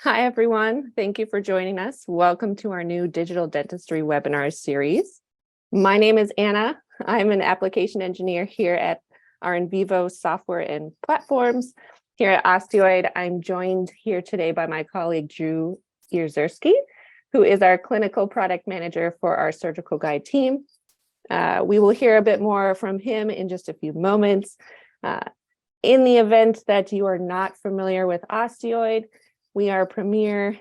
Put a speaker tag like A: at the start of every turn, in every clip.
A: Hi, everyone. Thank you for joining us. Welcome to our new digital dentistry webinar series. My name is Anna. I'm an application engineer here at our in vivo software and platforms here at Osteoid. I'm joined here today by my colleague, Drew Ierzerski, who is our clinical product manager for our surgical guide team. We will hear a bit more from him in just a few moments. In the event that you are not familiar with Osteoid, we are a premier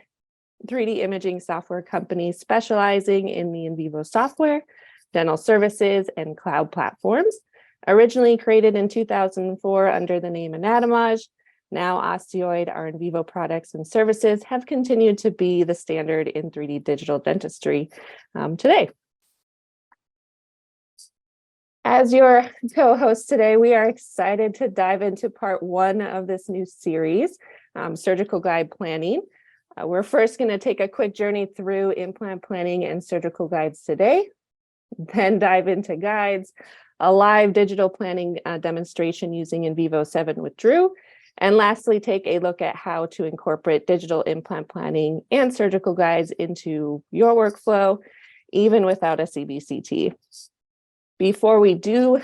A: 3D imaging software company specializing in the in vivo software, dental services, and cloud platforms. Originally created in 2004 under the name Anatomage, now Osteoid, our in vivo products and services have continued to be the standard in 3D digital dentistry today. As your co-host today, we are excited to dive into part one of this new series, surgical guide planning. We're first going to take a quick journey through implant planning and surgical guides today, then dive into guides, a live digital planning demonstration using in vivo 7 with Drew, and lastly, take a look at how to incorporate digital implant planning and surgical guides into your workflow, even without a CBCT. Before we do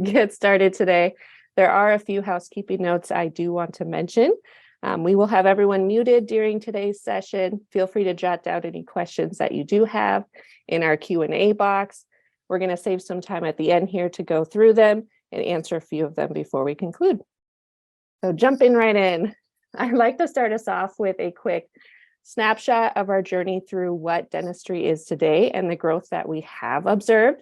A: get started today, there are a few housekeeping notes I do want to mention. We will have everyone muted during today's session. Feel free to jot down any questions that you do have in our Q&A box. We're going to save some time at the end here to go through them and answer a few of them before we conclude. So jumping right in, I'd like to start us off with a quick snapshot of our journey through what dentistry is today and the growth that we have observed.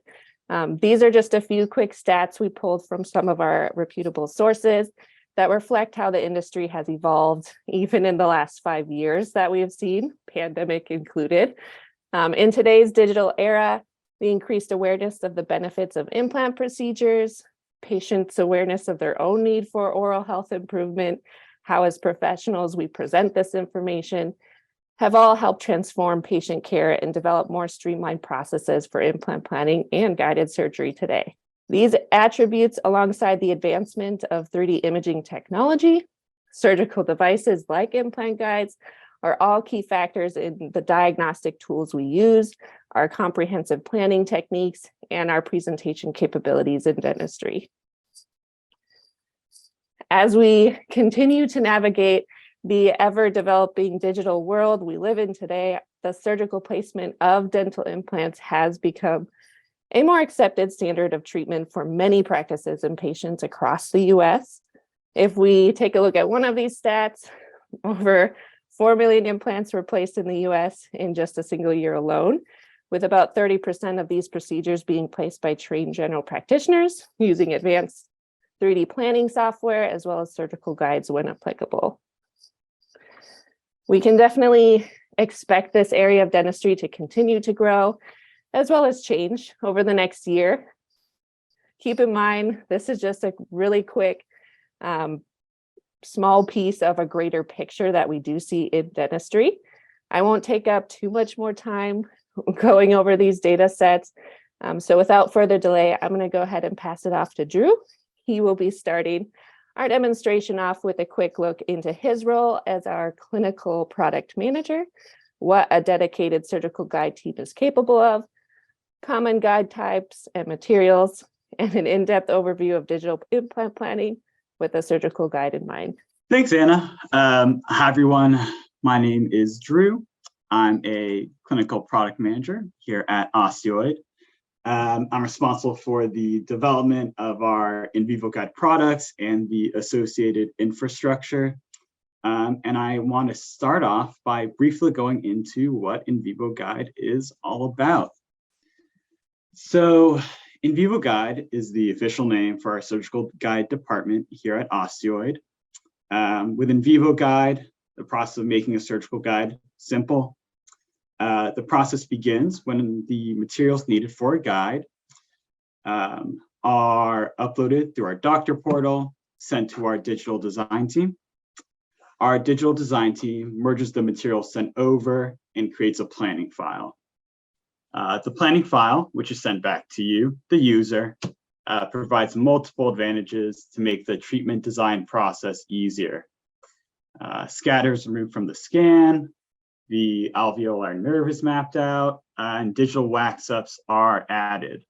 A: These are just a few quick stats we pulled from some of our reputable sources that reflect how the industry has evolved, even in the last 5 years that we have seen, pandemic included. In today's digital era, the increased awareness of the benefits of implant procedures, patients' awareness of their own need for oral health improvement, how as professionals we present this information, have all helped transform patient care and develop more streamlined processes for implant planning and guided surgery today. These attributes, alongside the advancement of 3D imaging technology, surgical devices like implant guides, are all key factors in the diagnostic tools we use, our comprehensive planning techniques, and our presentation capabilities in dentistry. As we continue to navigate the ever-developing digital world we live in today, the surgical placement of dental implants has become a more accepted standard of treatment for many practices and patients across the US. If we take a look at one of these stats, over 4 million implants were placed in the US in just a single year alone, with about 30% of these procedures being placed by trained general practitioners using advanced 3D planning software as well as surgical guides when applicable. We can definitely expect this area of dentistry to continue to grow as well as change over the next year. Keep in mind, this is just a really quick, small piece of a greater picture that we do see in dentistry. I won't take up too much more time going over these data sets. So without further delay, I'm going to go ahead and pass it off to Drew. He will be starting our demonstration off with a quick look into his role as our clinical product manager, what a dedicated surgical guide team is capable of, common guide types and materials, and an in-depth overview of digital implant planning with a surgical guide in mind.
B: Thanks, Anna. Hi, everyone. My name is Drew. I'm a clinical product manager here at Osteoid. I'm responsible for the development of our in vivo guide products and the associated infrastructure. And I want to start off by briefly going into what in vivo guide is all about. So in vivo guide is the official name for our surgical guide department here at Osteoid. With in vivo guide, the process of making a surgical guide simple. The process begins when the materials needed for a guide are uploaded through our doctor portal, sent to our digital design team. Our digital design team merges the materials sent over and creates a planning file. The planning file, which is sent back to you, the user, provides multiple advantages to make the treatment design process easier. Scatters removed from the scan, the alveolar nerve is mapped out, and digital wax-ups are added.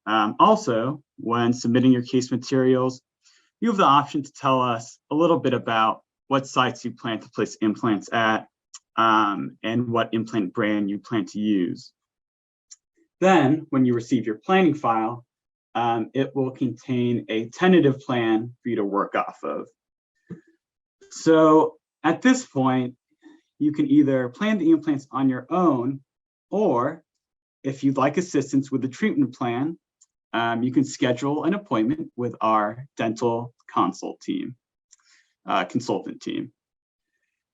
B: Also, when submitting your case materials, you have the option to tell us a little bit about what sites you plan to place implants at, and what implant brand you plan to use. Then, when you receive your planning file, it will contain a tentative plan for you to work off of. So at this point, you can either plan the implants on your own, or if you'd like assistance with the treatment plan, you can schedule an appointment with our dental consultant team.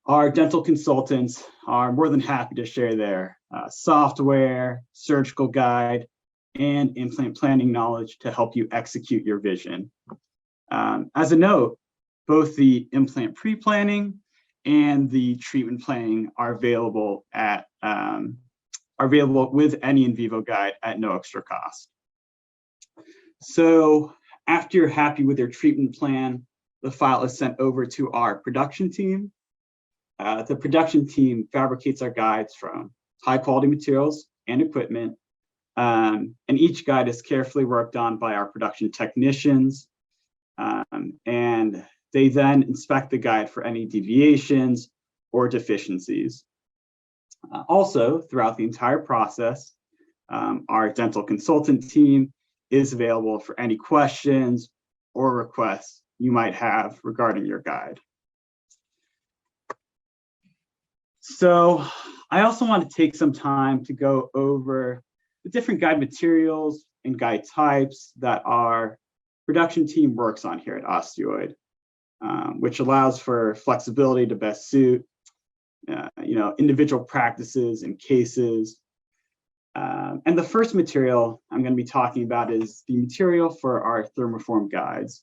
B: Our dental consultants are more than happy to share their software, surgical guide, and implant planning knowledge to help you execute your vision. As a note, both the implant pre-planning and the treatment planning are available with any in vivo guide at no extra cost. So after you're happy with your treatment plan, the file is sent over to our production team. The production team fabricates our guides from high quality materials and equipment, and each guide is carefully worked on by our production technicians, and they then inspect the guide for any deviations or deficiencies. Also, throughout the entire process, our dental consultant team is available for any questions or requests you might have regarding your guide. So I also want to take some time to go over the different guide materials and guide types that our production team works on here at Osteoid, which allows for flexibility to best suit individual practices and cases. And the first material I'm going to be talking about is the material for our thermoform guides.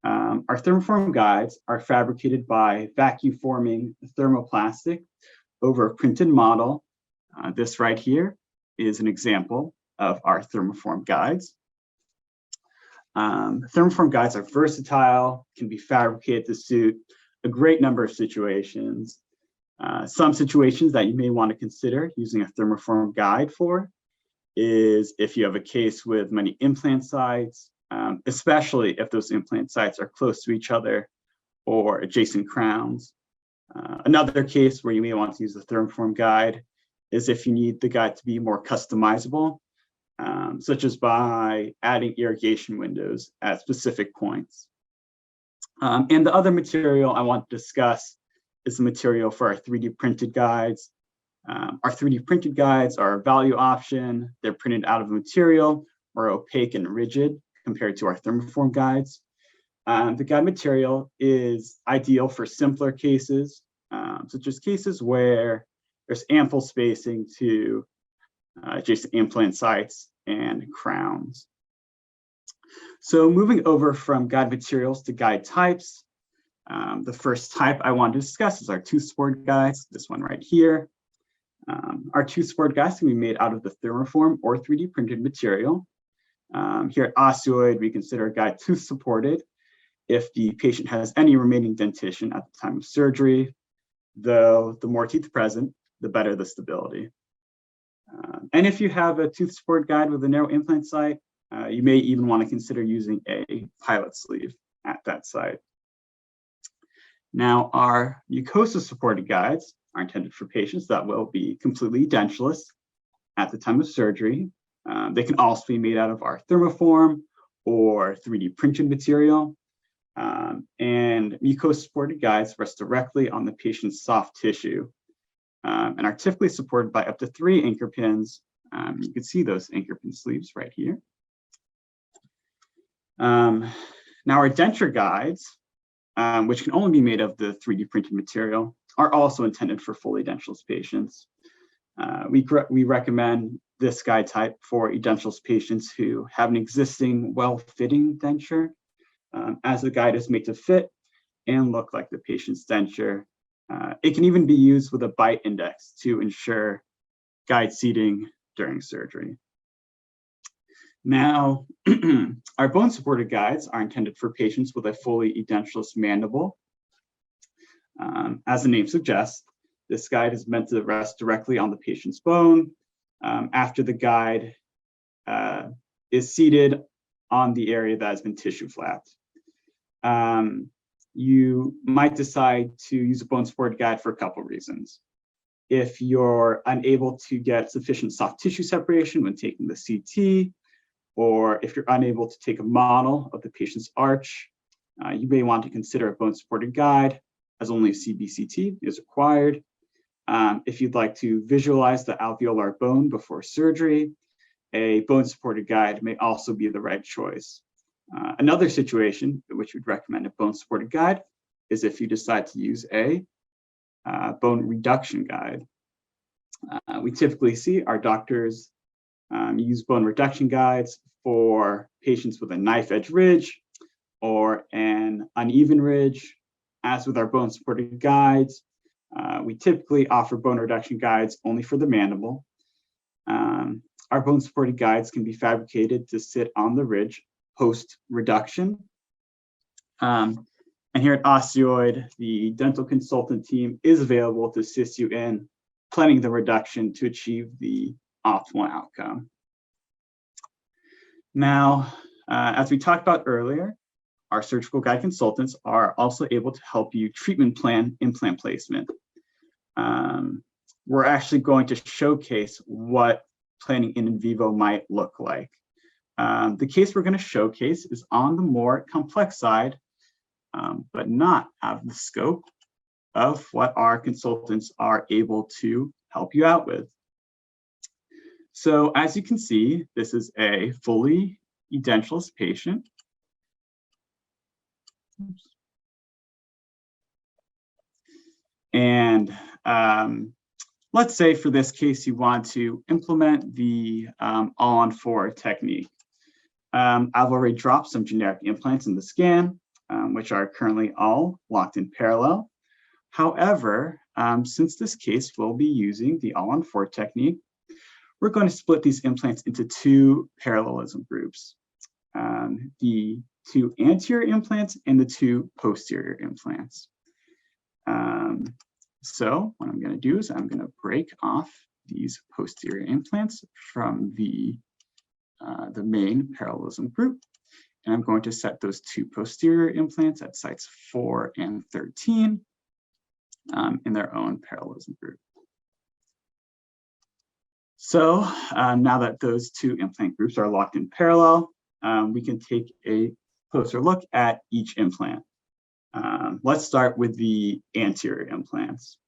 B: Our thermoform guides are fabricated by vacuum forming thermoplastic over a printed model. This right here is an example of our thermoform guides. Thermoform guides are versatile, can be fabricated to suit a great number of situations. Some situations that you may want to consider using a thermoform guide for is if you have a case with many implant sites, especially if those implant sites are close to each other or adjacent crowns. Another case where you may want to use the thermoform guide is if you need the guide to be more customizable, such as by adding irrigation windows at specific points. And the other material I want to discuss is the material for our 3D printed guides. Our 3D printed guides are a value option. They're printed out of a material more opaque and rigid compared to our thermoform guides. The guide material is ideal for simpler cases, such as cases where there's ample spacing to adjacent implant sites and crowns. So moving over from guide materials to guide types, the first type I want to discuss is our tooth-supported guides, this one right here. Our tooth-supported guides can be made out of the thermoform or 3D printed material. Here at Osteoid, we consider a guide tooth-supported if the patient has any remaining dentition at the time of surgery, though the more teeth present, the better the stability. And if you have a tooth-supported guide with a narrow implant site, you may even want to consider using a pilot sleeve at that site. Now, our mucosa-supported guides are intended for patients that will be completely edentulous at the time of surgery. They can also be made out of our thermoform or 3D printed material. And mucosa-supported guides rest directly on the patient's soft tissue and are typically supported by up to 3 anchor pins. You can see those anchor pin sleeves right here. Now, our denture guides, which can only be made of the 3D printed material, are also intended for fully edentulous patients. We recommend this guide type for edentulous patients who have an existing well-fitting denture, as the guide is made to fit and look like the patient's denture. It can even be used with a bite index to ensure guide seating during surgery. Now, our bone-supported guides are intended for patients with a fully edentulous mandible. As the name suggests, this guide is meant to rest directly on the patient's bone after the guide is seated on the area that has been tissue flapped. You might decide to use a bone supported guide for a couple reasons. If you're unable to get sufficient soft tissue separation when taking the CT, or if you're unable to take a model of the patient's arch, you may want to consider a bone supported guide, as only a CBCT is required. If you'd like to visualize the alveolar bone before surgery, a bone supported guide may also be the right choice. Another situation in which we'd recommend a bone supported guide is if you decide to use a bone reduction guide. We typically see our doctors use bone reduction guides for patients with a knife edge ridge or an uneven ridge. As with our bone supported guides, we typically offer bone reduction guides only for the mandible. Our bone supported guides can be fabricated to sit on the ridge post reduction. And here at Osteoid, the dental consultant team is available to assist you in planning the reduction to achieve the optimal outcome. Now, as we talked about earlier, our surgical guide consultants are also able to help you treatment plan implant placement. We're actually going to showcase what planning in vivo might look like. The case we're going to showcase is on the more complex side, but not out of the scope of what our consultants are able to help you out with. So as you can see, this is a fully edentulous patient. And let's say for this case, you want to implement the all-on-4 technique. I've already dropped some generic implants in the scan, which are currently all locked in parallel. However, since this case will be using the all-on-4 technique, we're going to split these implants into two parallelism groups, the two anterior implants and the two posterior implants. So what I'm going to do is I'm going to break off these posterior implants from the main parallelism group. And I'm going to set those two posterior implants at sites 4 and 13 in their own parallelism group. So now that those two implant groups are locked in parallel, we can take a closer look at each implant. Let's start with the anterior implants.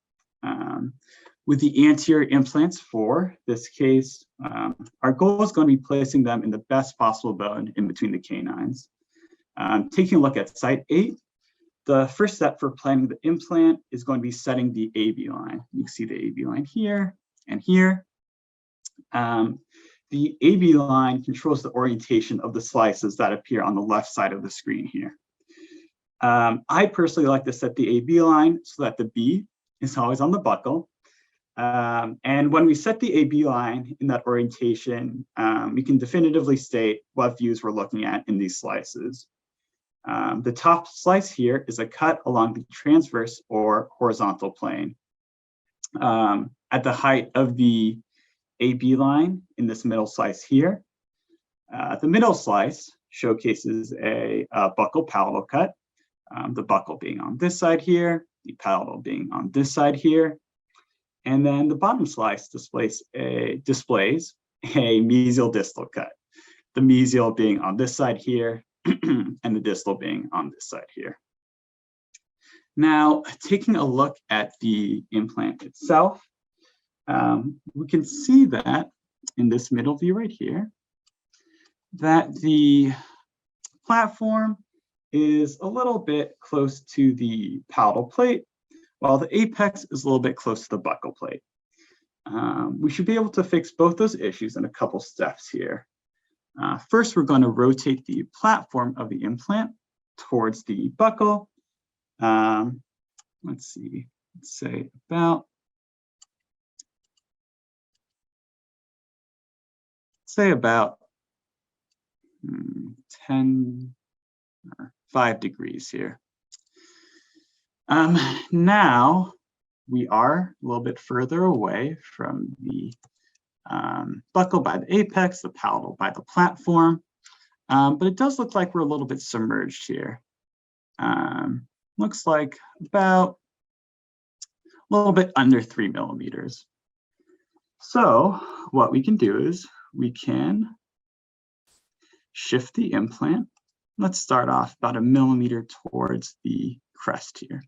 B: With the anterior implants for this case, our goal is going to be placing them in the best possible bone in between the canines. Taking a look at site 8, the first step for planning the implant is going to be setting the AB line. You can see the AB line here and here. The AB line controls the orientation of the slices that appear on the left side of the screen here. I personally like to set the AB line so that the B is always on the buccal. And when we set the AB line in that orientation, we can definitively state what views we're looking at in these slices. The top slice here is a cut along the transverse or horizontal plane. At the height of the AB line in this middle slice here, the middle slice showcases a buccal palatal cut, the buccal being on this side here, the palatal being on this side here. And then the bottom slice displays a mesial distal cut, the mesial being on this side here and the distal being on this side here. Now, taking a look at the implant itself, we can see that in this middle view right here, that the platform is a little bit close to the palatal plate, while the apex is a little bit close to the buccal plate. We should be able to fix both those issues in a couple steps here. First, we're going to rotate the platform of the implant towards the buccal. Let's see, let's say about 10 or 5 degrees here. Now we are a little bit further away from the buccal by the apex, the palatal by the platform, but it does look like we're a little bit submerged here. Looks like about a little bit under 3 millimeters. So what we can do is we can shift the implant. Let's start off about 1 millimeter towards the crest here.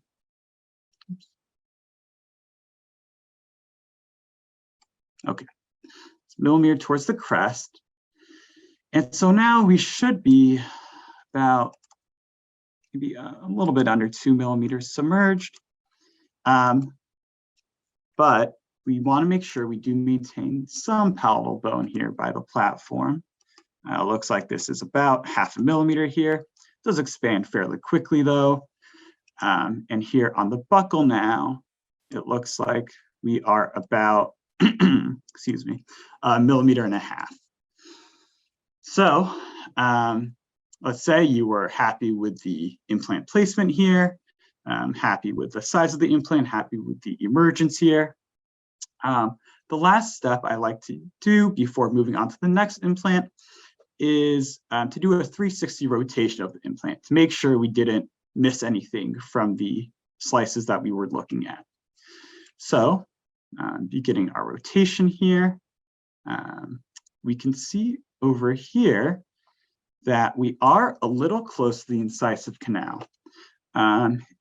B: Okay, it's 1 millimeter towards the crest. And so now we should be about maybe a little bit under 2 millimeters submerged. But we want to make sure we do maintain some palatal bone here by the platform. Looks like this is about 0.5 millimeter here. It does expand fairly quickly though. And here on the buccal now, it looks like we are about, excuse me, 1.5 millimeters. So let's say you were happy with the implant placement here, happy with the size of the implant, happy with the emergence here. The last step I like to do before moving on to the next implant is to do a 360 rotation of the implant to make sure we didn't miss anything from the slices that we were looking at. So beginning our rotation here, we can see over here that we are a little close to the incisive canal.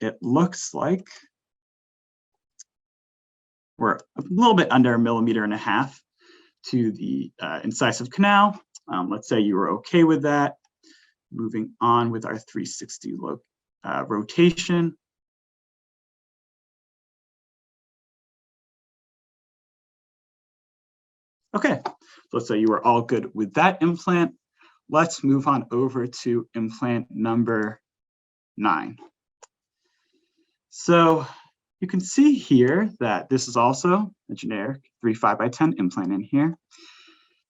B: It looks like we're a little bit under 1.5 millimeters to the incisive canal. Let's say you were okay with that. Moving on with our 360 rotation. Okay, let's say you were all good with that implant. Let's move on over to implant number 9. So you can see here that this is also a generic 3 5x10 implant in here.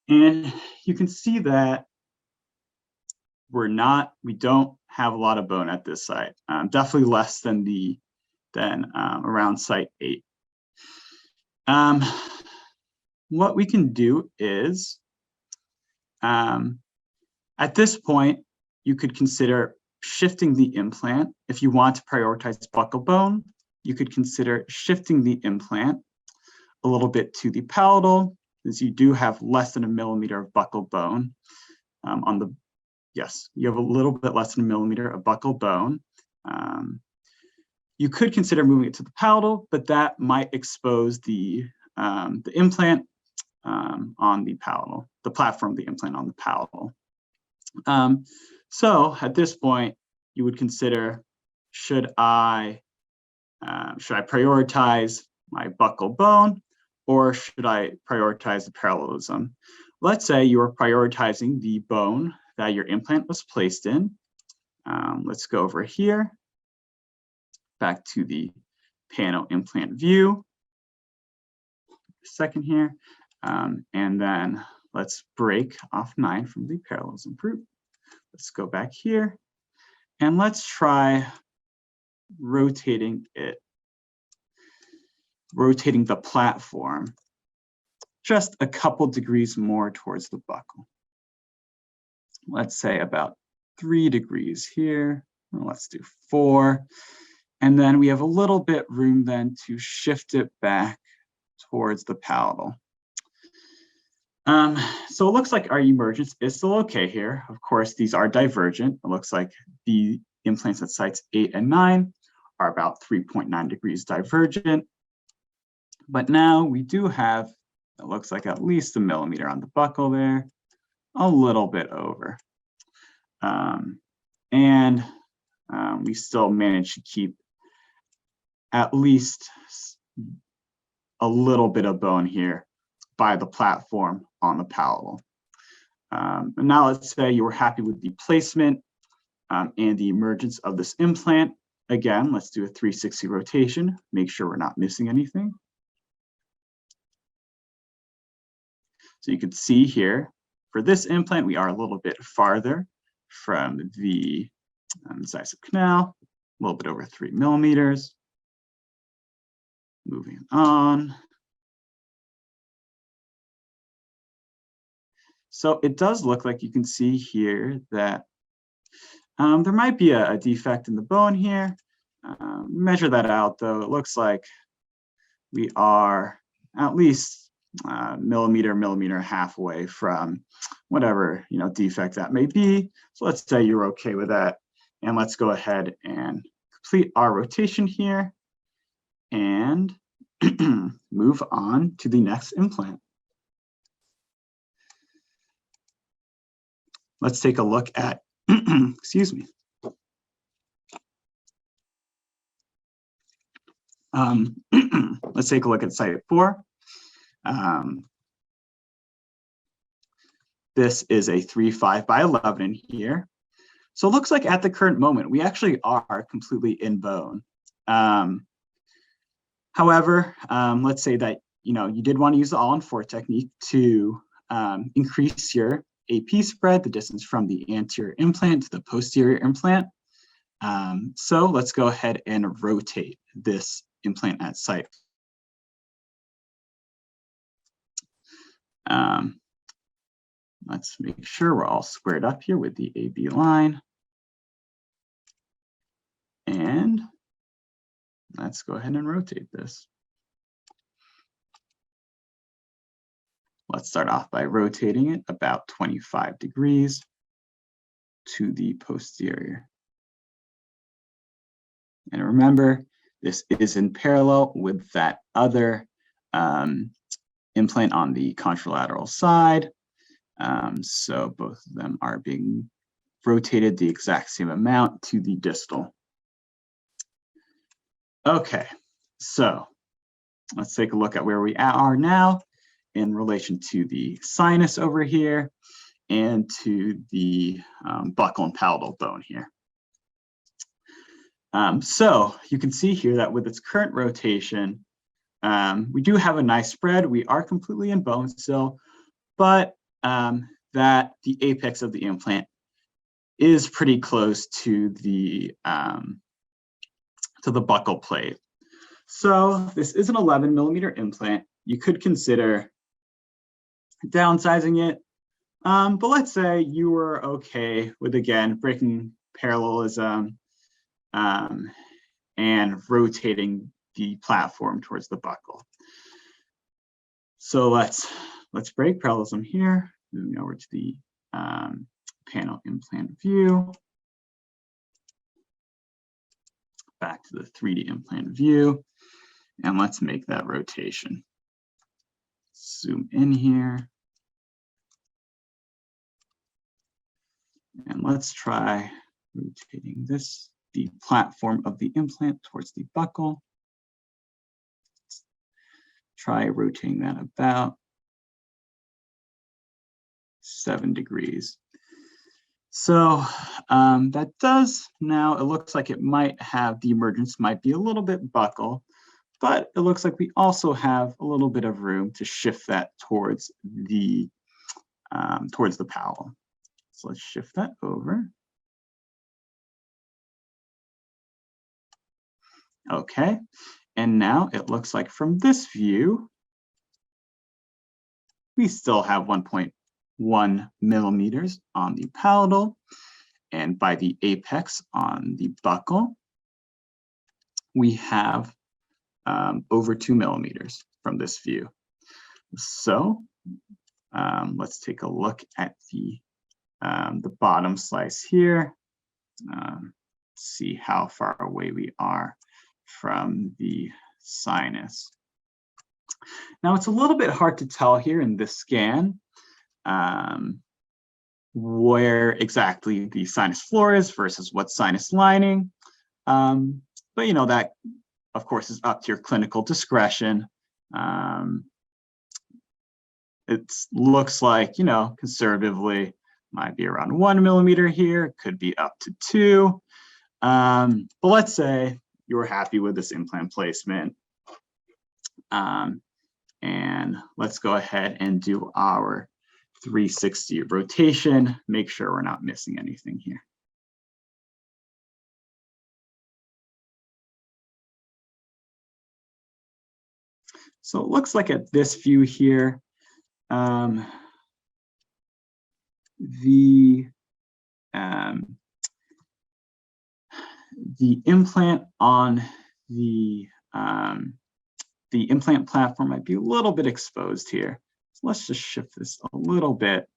B: And you can see that we don't have a lot of bone at this site. Definitely less than around site 8. What we can do is, at this point, you could consider shifting the implant. If you want to prioritize buccal bone, you could consider shifting the implant a little bit to the palatal, as you do have less than 1 millimeter of buccal bone yes, you have a little bit less than 1 millimeter of buccal bone. You could consider moving it to the palatal, but that might expose the implant on the palatal, the platform of the implant on the palatal. So at this point, you would consider, should I prioritize my buccal bone, or should I prioritize the parallelism? Let's say you are prioritizing the bone that your implant was placed in. Let's go over here, back to the pano implant view. A second here, and then let's break off 9 from the parallelism group. Let's go back here, and let's try rotating the platform just a couple degrees more towards the buccal. Let's say about 3 degrees here. Let's do 4. And then we have a little bit room then to shift it back towards the palatal. So it looks like our emergence is still okay here. Of course, these are divergent. It looks like the implants at sites 8 and 9 are about 3.9 degrees divergent. But now we do have, it looks like at least 1 millimeter on the buccal there, a little bit over. We still managed to keep at least a little bit of bone here by the platform on the palatal. And now let's say you were happy with the placement and the emergence of this implant. Again, let's do a 360 rotation, make sure we're not missing anything. So you can see here, for this implant, we are a little bit farther from the incisive canal, a little bit over 3 millimeters. moving on. So it does look like you can see here that there might be a defect in the bone here. Measure that out though. It looks like we are at least millimeter halfway from whatever defect that may be. So let's say you're okay with that. And let's go ahead and complete our rotation here and move on to the next implant. Let's take a look at, excuse me. Let's take a look at site 4. This is a 3.5 by 11 in here. So it looks like at the current moment, we actually are completely in bone. However, let's say that you did want to use the all-in-4 technique to increase your AP spread, the distance from the anterior implant to the posterior implant. So let's go ahead and rotate this implant at site. Let's make sure we're all squared up here with the AB line. And let's go ahead and rotate this. Let's start off by rotating it about 25 degrees to the posterior. And remember, this is in parallel with that other implant on the contralateral side. So both of them are being rotated the exact same amount to the distal. Okay, so let's take a look at where we are now in relation to the sinus over here and to the buccal and palatal bone here. So you can see here that with its current rotation, we do have a nice spread. We are completely in bone still, but that the apex of the implant is pretty close to the buccal plate. So this is an 11 millimeter implant. You could consider downsizing it, but let's say you were okay with, again, breaking parallelism and rotating the platform towards the buccal. So let's break parallelism here, moving over to the panel implant view, back to the 3D implant view, and let's make that rotation. Zoom in here. And let's try rotating the platform of the implant towards the buccal. Try rotating that about 7 degrees. So that does now, it looks like it might have, the emergence might be a little bit buccal, but it looks like we also have a little bit of room to shift that towards the palatal. So let's shift that over. Okay, and now it looks like from this view, we still have 1.1 millimeters on the palatal, and by the apex on the buccal, we have over 2 millimeters from this view. So let's take a look at the bottom slice here. See how far away we are from the sinus. Now it's a little bit hard to tell here in this scan where exactly the sinus floor is versus what sinus lining. But that of course is up to your clinical discretion. It looks like, conservatively might be around 1 millimeter here, could be up to 2. But let's say you were happy with this implant placement. And let's go ahead and do our 360 rotation, make sure we're not missing anything here. So it looks like at this view here, the implant on the implant platform might be a little bit exposed here. So let's just shift this a little bit,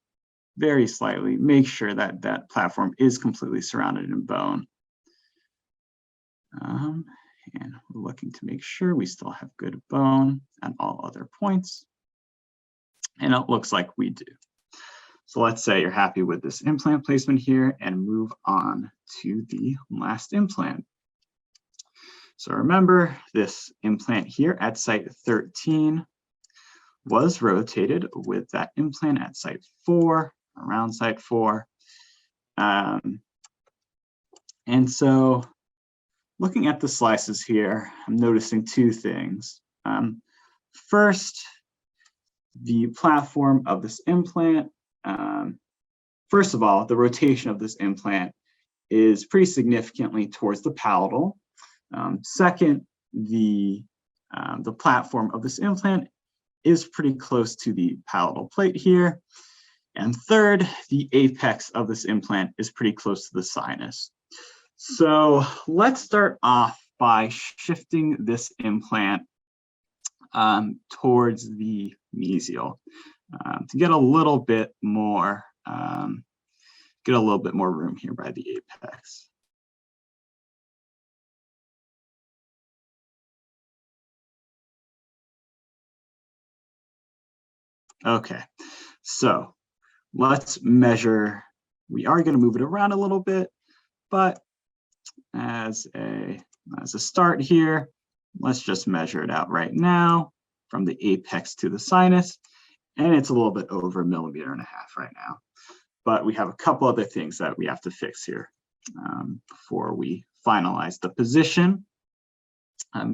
B: very slightly, make sure that that platform is completely surrounded in bone. And we're looking to make sure we still have good bone at all other points. And it looks like we do. So let's say you're happy with this implant placement here and move on to the last implant. So remember, this implant here at site 13 was rotated with that implant at site 4, around site 4. And so looking at the slices here, I'm noticing two things. First, the platform of this implant. First of all, the rotation of this implant is pretty significantly towards the palatal. Second, the platform of this implant is pretty close to the palatal plate here. And third, the apex of this implant is pretty close to the sinus. So let's start off by shifting this implant towards the mesial to get a little bit more room here by the apex. Okay, so let's measure. We are going to move it around a little bit, but as a start here, let's just measure it out right now from the apex to the sinus, and it's a little bit over 1.5 millimeters right now. But we have a couple other things that we have to fix here before we finalize the position.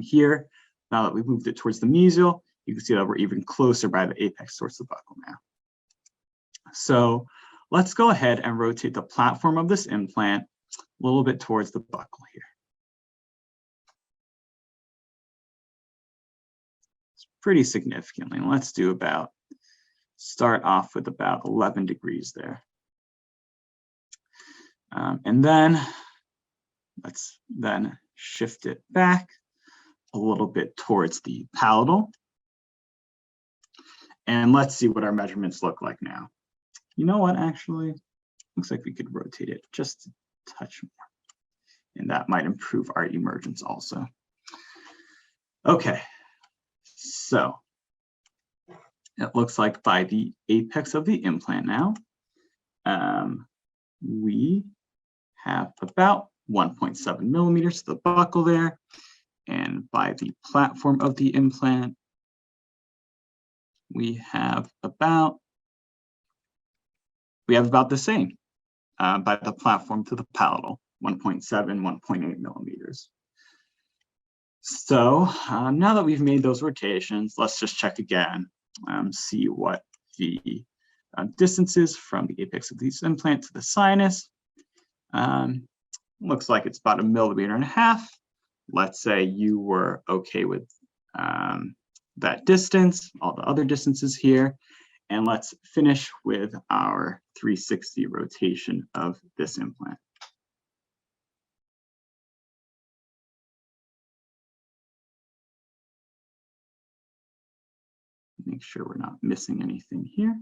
B: Here, now that we've moved it towards the mesial, you can see that we're even closer by the apex towards the buccal now. So let's go ahead and rotate the platform of this implant a little bit towards the buccal here. It's pretty significantly. Let's do start off with about 11 degrees there. And then let's then shift it back a little bit towards the palatal. And let's see what our measurements look like now. You know what, actually, looks like we could rotate it just a touch more. And that might improve our emergence also. Okay, so it looks like by the apex of the implant now, we have about 1.7 millimeters to the buccal there. And by the platform of the implant, we have about the same by the platform to the palatal, 1.7, 1.8 millimeters. So now that we've made those rotations, let's just check again, see what the distance is from the apex of this implant to the sinus. Looks like it's about 1.5 millimeters. Let's say you were okay with that distance, all the other distances here. And let's finish with our 360 rotation of this implant. Make sure we're not missing anything here.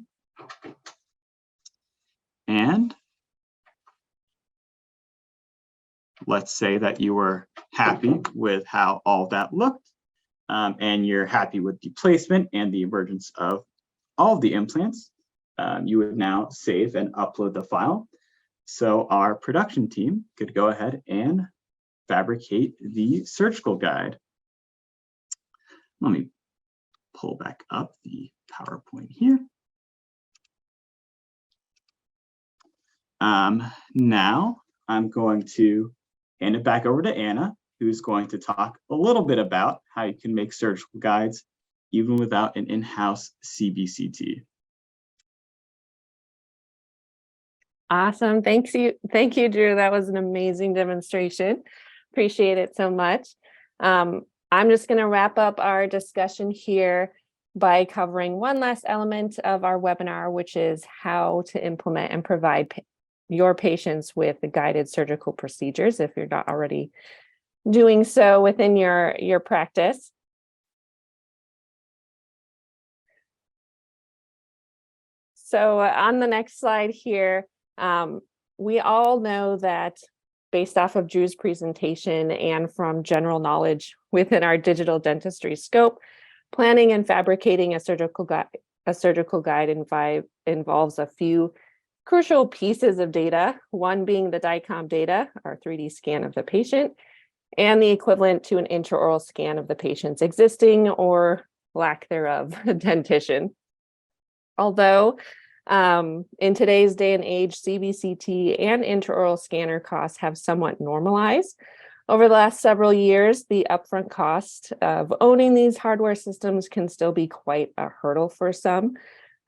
B: And let's say that you were happy with how all that looked, and you're happy with the placement and the emergence of all of the implants. You would now save and upload the file. So our production team could go ahead and fabricate the surgical guide. Let me pull back up the PowerPoint here. Now I'm going to hand it back over to Anna, who's going to talk a little bit about how you can make surgical guides even without an in-house CBCT.
A: Awesome. Thank you, Drew. That was an amazing demonstration. Appreciate it so much. I'm just going to wrap up our discussion here by covering one last element of our webinar, which is how to implement and provide your patients with the guided surgical procedures if you're not already doing so within your practice. So on the next slide here, we all know that based off of Drew's presentation and from general knowledge within our digital dentistry scope, planning and fabricating a surgical guide involves a few crucial pieces of data, one being the DICOM data, our 3D scan of the patient, and the equivalent to an intraoral scan of the patient's existing or lack thereof dentition. Although in today's day and age, CBCT and intraoral scanner costs have somewhat normalized. Over the last several years, the upfront cost of owning these hardware systems can still be quite a hurdle for some.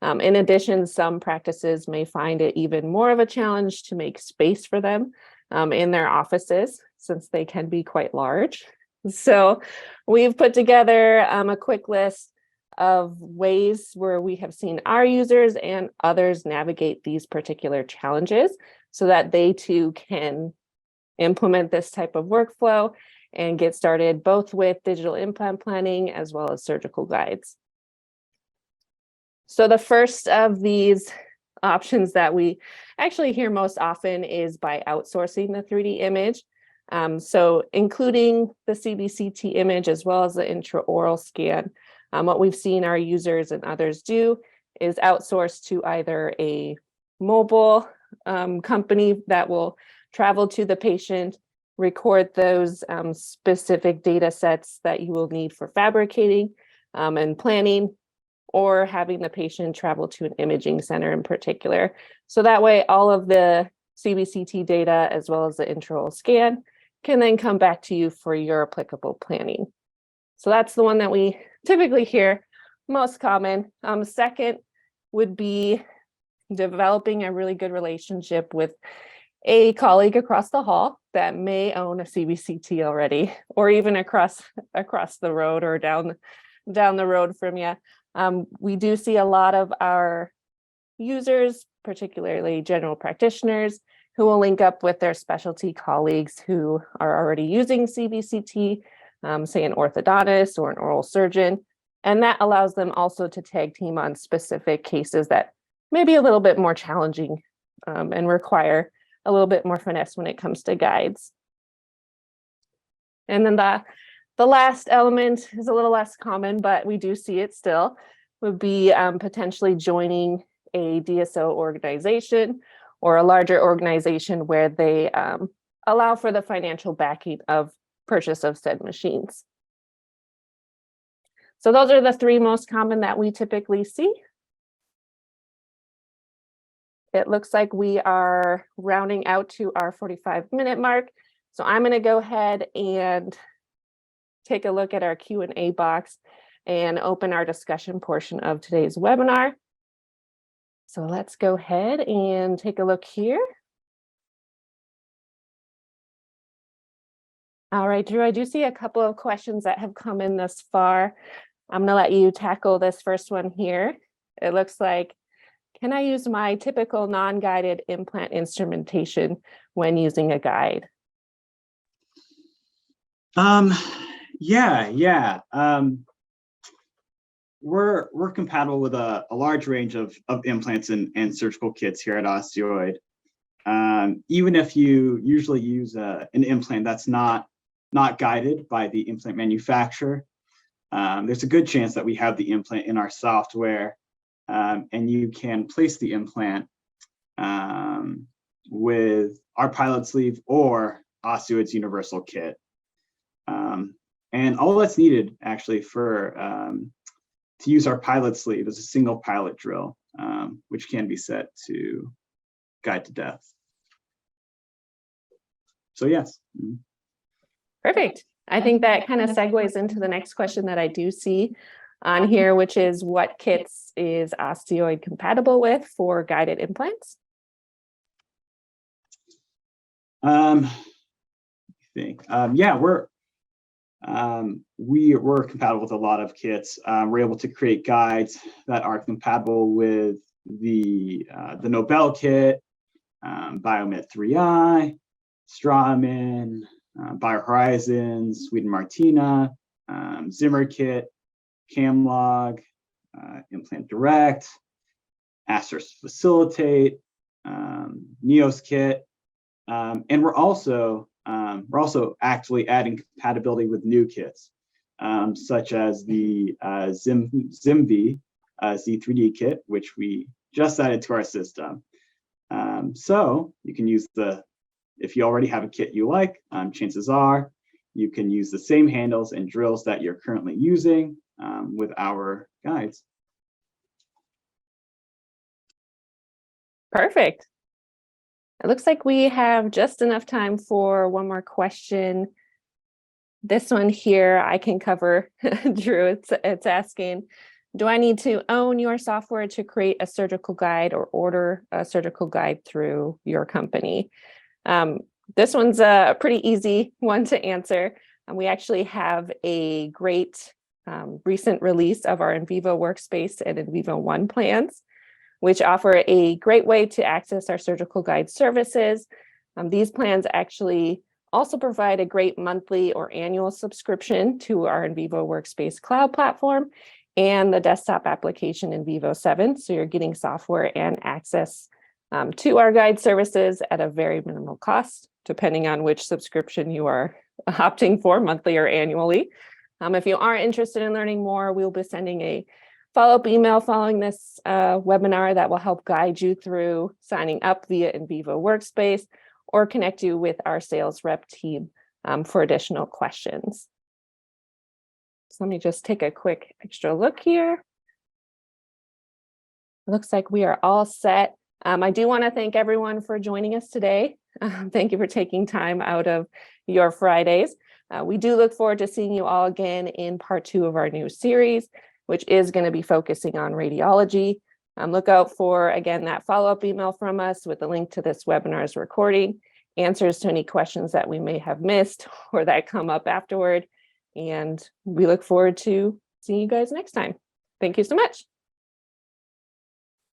A: In addition, some practices may find it even more of a challenge to make space for them in their offices, since they can be quite large. So we've put together a quick list of ways where we have seen our users and others navigate these particular challenges so that they too can implement this type of workflow and get started both with digital implant planning as well as surgical guides. So the first of these options that we actually hear most often is by outsourcing the 3D image. So including the CBCT image as well as the intraoral scan. What we've seen our users and others do is outsource to either a mobile company that will travel to the patient, record those specific data sets that you will need for fabricating and planning, or having the patient travel to an imaging center in particular. So that way, all of the CBCT data as well as the intraoral scan can then come back to you for your applicable planning. So that's the one that we typically hear most common. Second would be developing a really good relationship with a colleague across the hall that may own a CBCT already, or even across the road or down the road from you. We do see a lot of our users, particularly general practitioners, who will link up with their specialty colleagues who are already using CBCT, say an orthodontist or an oral surgeon. And that allows them also to tag team on specific cases that may be a little bit more challenging and require a little bit more finesse when it comes to guides. And then the last element is a little less common, but we do see it still, would be potentially joining a DSO organization or a larger organization where they allow for the financial backing of purchase of said machines. So those are the three most common that we typically see. It looks like we are rounding out to our 45-minute mark. So I'm going to go ahead and take a look at our Q&A box and open our discussion portion of today's webinar. So let's go ahead and take a look here. All right, Drew, I do see a couple of questions that have come in thus far. I'm going to let you tackle this first one here. It looks like, can I use my typical non-guided implant instrumentation when using a guide?
B: Yeah. We're compatible with a large range of implants and surgical kits here at Osteoid. Even if you usually use an implant that's not guided by the implant manufacturer, there's a good chance that we have the implant in our software, and you can place the implant with our pilot sleeve or Osteoid's universal kit. And all that's needed actually for to use our pilot sleeve is a single pilot drill, which can be set to guide to depth. So yes.
A: Perfect. I think that kind of segues into the next question that I do see on here, which is what kits is Osteoid compatible with for guided implants?
B: I think, yeah, We're compatible with a lot of kits. We're able to create guides that are compatible with the Nobel kit, Biomed 3i, Straumann, BioHorizons, Sweden Martina, Zimmer kit, Camlog, Implant Direct, Astros Facilitate, Neos kit, and we're also actually adding compatibility with new kits, such as the ZimV Z3D kit, which we just added to our system. So you can use if you already have a kit you like, chances are you can use the same handles and drills that you're currently using with our guides.
A: Perfect. It looks like we have just enough time for one more question. This one here I can cover, Drew. It's asking, do I need to own your software to create a surgical guide or order a surgical guide through your company? This one's a pretty easy one to answer. We actually have a great recent release of our NVivo Workspace and NVivo One plans, which offer a great way to access our surgical guide services. These plans actually also provide a great monthly or annual subscription to our NVivo Workspace cloud platform and the desktop application NVivo 7. So you're getting software and access to our guide services at a very minimal cost, depending on which subscription you are opting for, monthly or annually. If you are interested in learning more, we'll be sending a follow-up email following this webinar that will help guide you through signing up via NVivo Workspace or connect you with our sales rep team for additional questions. So let me just take a quick extra look here. Looks like we are all set. I do want to thank everyone for joining us today. Thank you for taking time out of your Fridays. We do look forward to seeing you all again in part 2 of our new series, which is going to be focusing on radiology. Look out for, again, that follow-up email from us with the link to this webinar's recording, answers to any questions that we may have missed or that come up afterward. And we look forward to seeing you guys next time. Thank you so much.